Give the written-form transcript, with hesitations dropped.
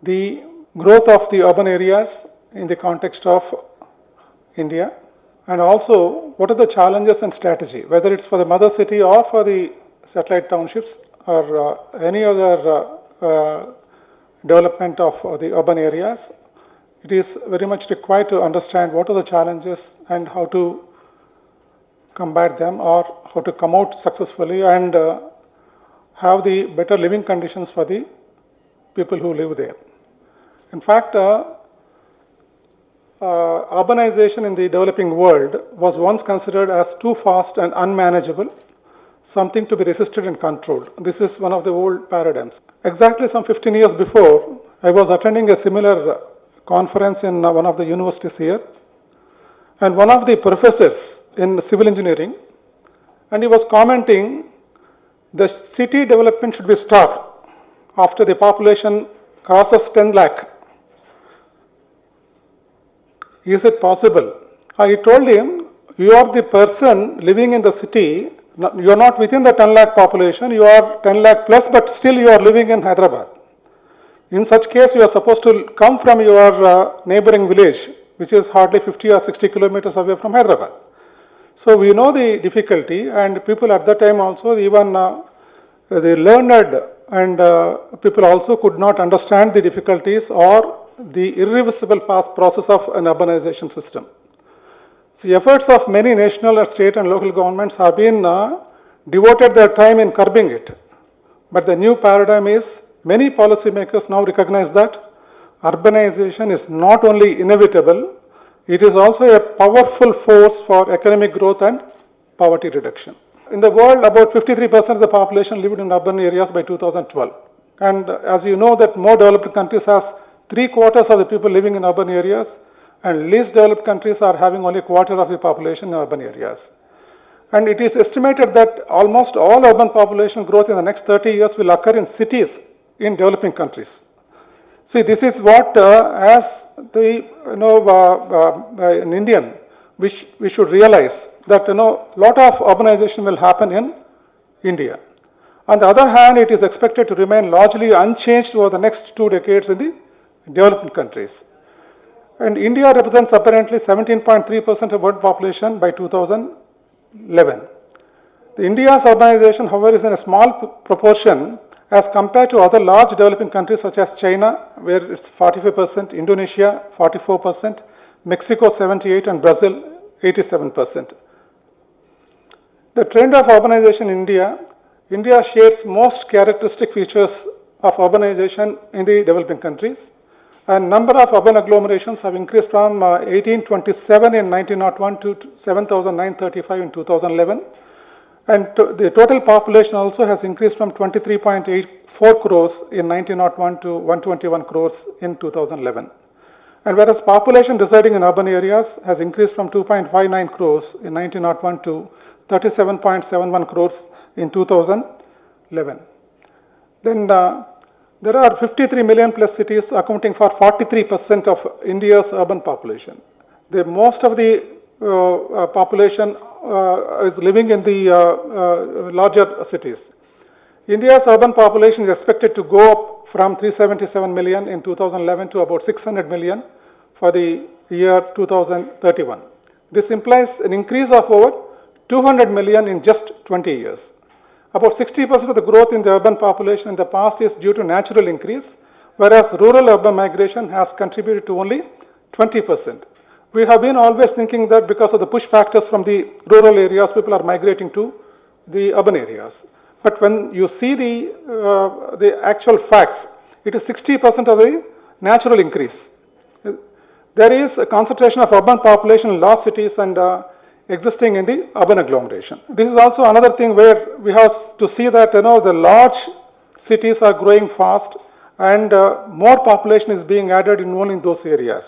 the growth of the urban areas in the context of India, and also what are the challenges and strategy, whether it's for the mother city or for the satellite townships or any other development of the urban areas. It is very much required to understand what are the challenges and how to combat them or how to come out successfully and have the better living conditions for the people who live there. In fact, urbanization in the developing world was once considered as too fast and unmanageable, something to be resisted and controlled. This is one of the old paradigms. Exactly some 15 years before, I was attending a similar conference in one of the universities here, and one of the professors in civil engineering, and he was commenting the city development should be stopped after the population crosses 10 lakh. Is it possible? I told him, you are the person living in the city, you are not within the 10 lakh population, you are 10 lakh plus, but still you are living in Hyderabad. In such case, you are supposed to come from your neighboring village, which is hardly 50 or 60 kilometers away from Hyderabad. So we know the difficulty, and people at that time also, even the learned and people also could not understand the difficulties or the irreversible past process of an urbanization system. The efforts of many national, state and local governments have been devoted their time in curbing it. But the new paradigm is many policymakers now recognize that urbanization is not only inevitable, it is also a powerful force for economic growth and poverty reduction. In the world, about 53% of the population lived in urban areas by 2012. And as you know that more developed countries has 3/4 of the people living in urban areas, and least developed countries are having only 1/4 of the population in urban areas. And it is estimated that almost all urban population growth in the next 30 years will occur in cities in developing countries. See, this is what as the an Indian, we should realize that lot of urbanization will happen in India. On the other hand, it is expected to remain largely unchanged over the next 2 decades in the developing countries. And India represents apparently 17.3% of world population by 2011. India's urbanization, however, is in a small proportion as compared to other large developing countries such as China, where it's 45%, Indonesia 44%, Mexico 78%, and Brazil 87%. The trend of urbanization in India shares most characteristic features of urbanization in the developing countries. And number of urban agglomerations have increased from 1827 in 1901 to 7,935 in 2011. And the total population also has increased from 23.84 crores in 1901 to 121 crores in 2011. And whereas population residing in urban areas has increased from 2.59 crores in 1901 to 37.71 crores in 2011. Then there are 53 million plus cities accounting for 43% of India's urban population. Most of the population is living in the larger cities. India's urban population is expected to go up from 377 million in 2011 to about 600 million for the year 2031. This implies an increase of over 200 million in just 20 years. About 60% of the growth in the urban population in the past is due to natural increase, whereas rural urban migration has contributed to only 20%. We have been always thinking that because of the push factors from the rural areas, people are migrating to the urban areas. But when you see the actual facts, it is 60% of the natural increase. There is a concentration of urban population in large cities and existing in the urban agglomeration. This is also another thing where we have to see that the large cities are growing fast and more population is being added in only in those areas.